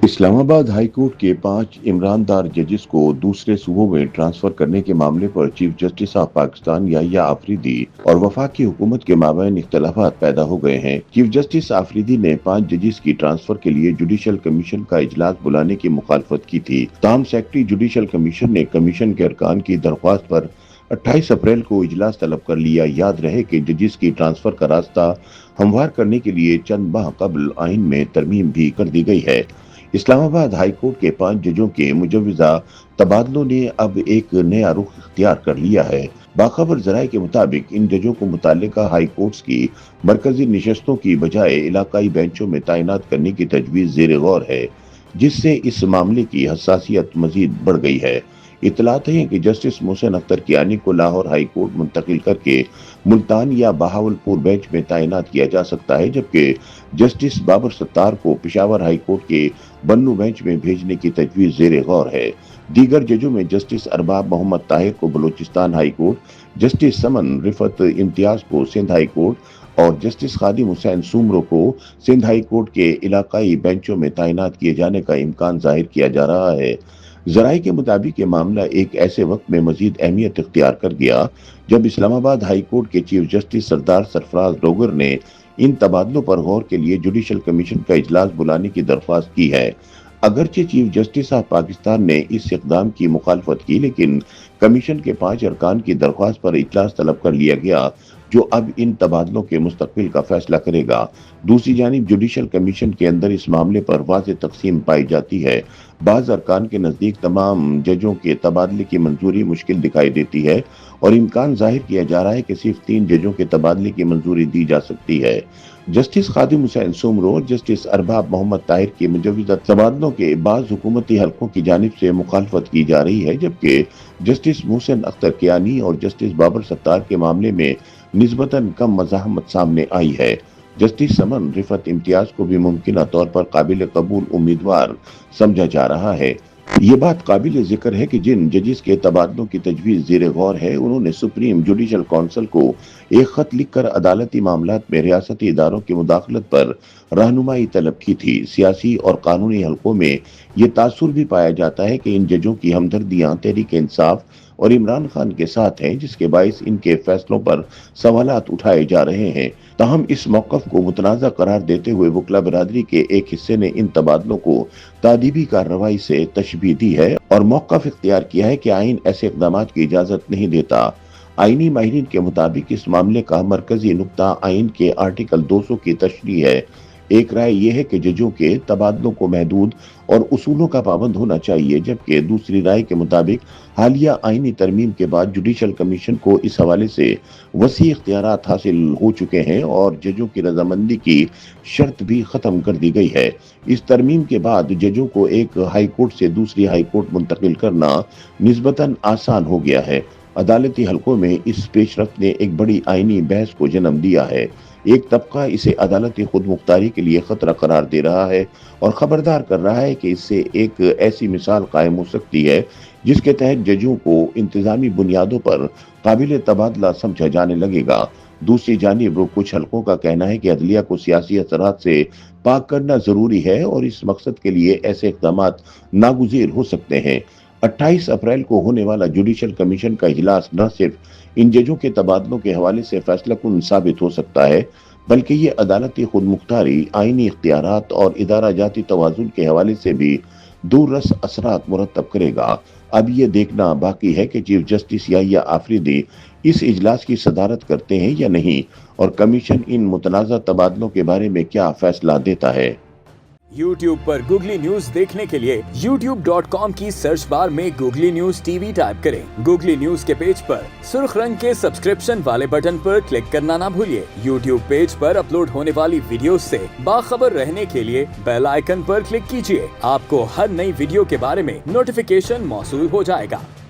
اسلام آباد high court کے 5 عمران دار ججز کو دوسرے صوبوں میں ٹرانسفر کرنے کے معاملے پر چیف جسٹس آف پاکستان یحییٰ آفریدی اور وفاقی حکومت کے مابین اختلافات پیدا ہو گئے ہیں۔ چیف جسٹس آفریدی نے 5 ججز کی ٹرانسفر کے لیے جوڈیشل کمیشن کا اجلاس بلانے کی مخالفت کی تھی، تاہم سیکرٹری جوڈیشل کمیشن نے کمیشن کے ارکان کی درخواست پر 28 اپریل کو اجلاس طلب کر لیا۔ یاد رہے کہ ججز کی ٹرانسفر کا راستہ ہموار کرنے کے لیے چند ماہ قبل آئین میں ترمیم بھی کر دی گئی ہے۔ اسلام آباد ہائی کورٹ کے 5 ججوں کے مجوزہ تبادلوں نے اب ایک نیا رخ اختیار کر لیا ہے۔ باخبر ذرائع کے مطابق ان ججوں کو متعلقہ ہائی کورٹس کی مرکزی نشستوں کی بجائے علاقائی بینچوں میں تعینات کرنے کی تجویز زیر غور ہے، جس سے اس معاملے کی حساسیت مزید بڑھ گئی ہے۔ اطلاعات ہیں کہ جسٹس محسن اختر کیانی کو لاہور ہائی کورٹ منتقل کر کے ملتان یا بہاولپور بینچ میں تعینات کیا جا سکتا ہے، جبکہ جسٹس بابر ستار کو پشاور ہائی کورٹ کے بنو بینچ میں بھیجنے کی تجویز زیر غور ہے۔ دیگر ججوں میں جسٹس ارباب محمد طاہر کو بلوچستان ہائی کورٹ، جسٹس سمن رفعت امتیاز کو سندھ ہائی کورٹ اور جسٹس خادم حسین سومرو کو سندھ ہائی کورٹ کے علاقائی بینچوں میں تعینات کیے جانے کا امکان ظاہر کیا جا رہا ہے۔ ذرائع کے مطابق یہ معاملہ ایک ایسے وقت میں مزید اہمیت اختیار کر گیا جب اسلام آباد ہائی کورٹ کے چیف جسٹس سردار سرفراز ڈوگر نے ان تبادلوں پر غور کے لیے جوڈیشل کمیشن کا اجلاس بلانے کی درخواست کی ہے۔ اگرچہ چیف جسٹس آف پاکستان نے اس اقدام کی مخالفت کی، لیکن کمیشن کے 5 ارکان کی درخواست پر اجلاس طلب کر لیا گیا، جو اب ان تبادلوں کے مستقبل کا فیصلہ کرے گا۔ دوسری جانب جوڈیشل کمیشن کے اندر اس معاملے پر واضح تقسیم پائی جاتی ہے۔ بعض ارکان کے نزدیک تمام ججوں کے تبادلے کی منظوری مشکل دکھائی دیتی ہے اور امکان ظاہر کیا جا رہا ہے کہ صرف 3 ججوں کے تبادلے کی منظوری دی جا سکتی ہے۔ جسٹس خادم حسین سومرو اور جسٹس ارباب محمد طاہر کے مجوزہ تبادلوں کے بعض حکومتی حلقوں کی جانب سے مخالفت کی جا رہی ہے، جبکہ جسٹس محسن اختر کیانی اور جسٹس بابر ستار کے معاملے میں نسبتاً کم مزاحمت سامنے آئی ہے۔ جسٹس سمن رفعت امتیاز کو بھی ممکنہ طور پر قابل قبول امیدوار سمجھا جا رہا ہے۔ یہ بات قابل ذکر ہے کہ جن ججز کے تبادلوں کی تجویز زیر غور ہے، انہوں نے سپریم جوڈیشل کونسل کو ایک خط لکھ کر عدالتی معاملات میں ریاستی اداروں کی مداخلت پر رہنمائی طلب کی تھی۔ سیاسی اور قانونی حلقوں میں یہ تاثر بھی پایا جاتا ہے کہ ان ججوں کی ہمدردیاں تحریک انصاف اور عمران خان کے ساتھ ہیں، جس کے باعث ان کے فیصلوں پر سوالات اٹھائے جا رہے ہیں۔ تاہم اس موقف کو متنازع قرار دیتے ہوئے وکلا برادری کے ایک حصے نے ان تبادلوں کو تادیبی کارروائی سے تشبیہ دی ہے اور موقف اختیار کیا ہے کہ آئین ایسے اقدامات کی اجازت نہیں دیتا۔ آئینی ماہرین کے مطابق اس معاملے کا مرکزی نقطہ آئین کے آرٹیکل 200 کی تشریح ہے۔ ایک رائے یہ ہے کہ ججوں کے تبادلوں کو محدود اور اصولوں کا پابند ہونا چاہیے، جبکہ دوسری رائے کے مطابق حالیہ آئینی ترمیم کے بعد جوڈیشل کمیشن کو اس حوالے سے وسیع اختیارات حاصل ہو چکے ہیں اور ججوں کی رضامندی کی شرط بھی ختم کر دی گئی ہے۔ اس ترمیم کے بعد ججوں کو ایک ہائی کورٹ سے دوسری ہائی کورٹ منتقل کرنا نسبتاً آسان ہو گیا ہے۔ عدالتی حلقوں میں اس پیش رفت نے ایک بڑی آئینی بحث کو جنم دیا ہے۔ ایک طبقہ اسے عدالتی خود مختاری کے لیے خطرہ قرار دے رہا ہے اور خبردار کر رہا ہے کہ اس سے ایک ایسی مثال قائم ہو سکتی ہے جس کے تحت ججوں کو انتظامی بنیادوں پر قابل تبادلہ سمجھا جانے لگے گا۔ دوسری جانب کچھ حلقوں کا کہنا ہے کہ عدلیہ کو سیاسی اثرات سے پاک کرنا ضروری ہے اور اس مقصد کے لیے ایسے اقدامات ناگزیر ہو سکتے ہیں۔ 28 اپریل کو ہونے والا جوڈیشل کمیشن کا اجلاس نہ صرف ان ججوں کے تبادلوں کے حوالے سے فیصلہ کن ثابت ہو سکتا ہے، بلکہ یہ عدالتی خود مختاری، آئینی اختیارات اور ادارہ جاتی توازن کے حوالے سے بھی دور رس اثرات مرتب کرے گا۔ اب یہ دیکھنا باقی ہے کہ چیف جسٹس یحییٰ آفریدی اس اجلاس کی صدارت کرتے ہیں یا نہیں، اور کمیشن ان متنازع تبادلوں کے بارے میں کیا فیصلہ دیتا ہے۔ YouTube پر گوگلی نیوز دیکھنے کے لیے youtube.com کی سرچ بار میں googly news T V type کریں۔ گوگلی نیوز کے پیج پر سرخ رنگ کے سبسکرپشن والے بٹن پر کلک کرنا نہ بھولیے۔ YouTube پیج پر اپلوڈ ہونے والی ویڈیوز سے باخبر رہنے کے لیے بیل آئیکن پر کلک کیجیے۔ آپ کو ہر نئی ویڈیو کے بارے میں نوٹیفیکیشن موصول ہو جائے گا۔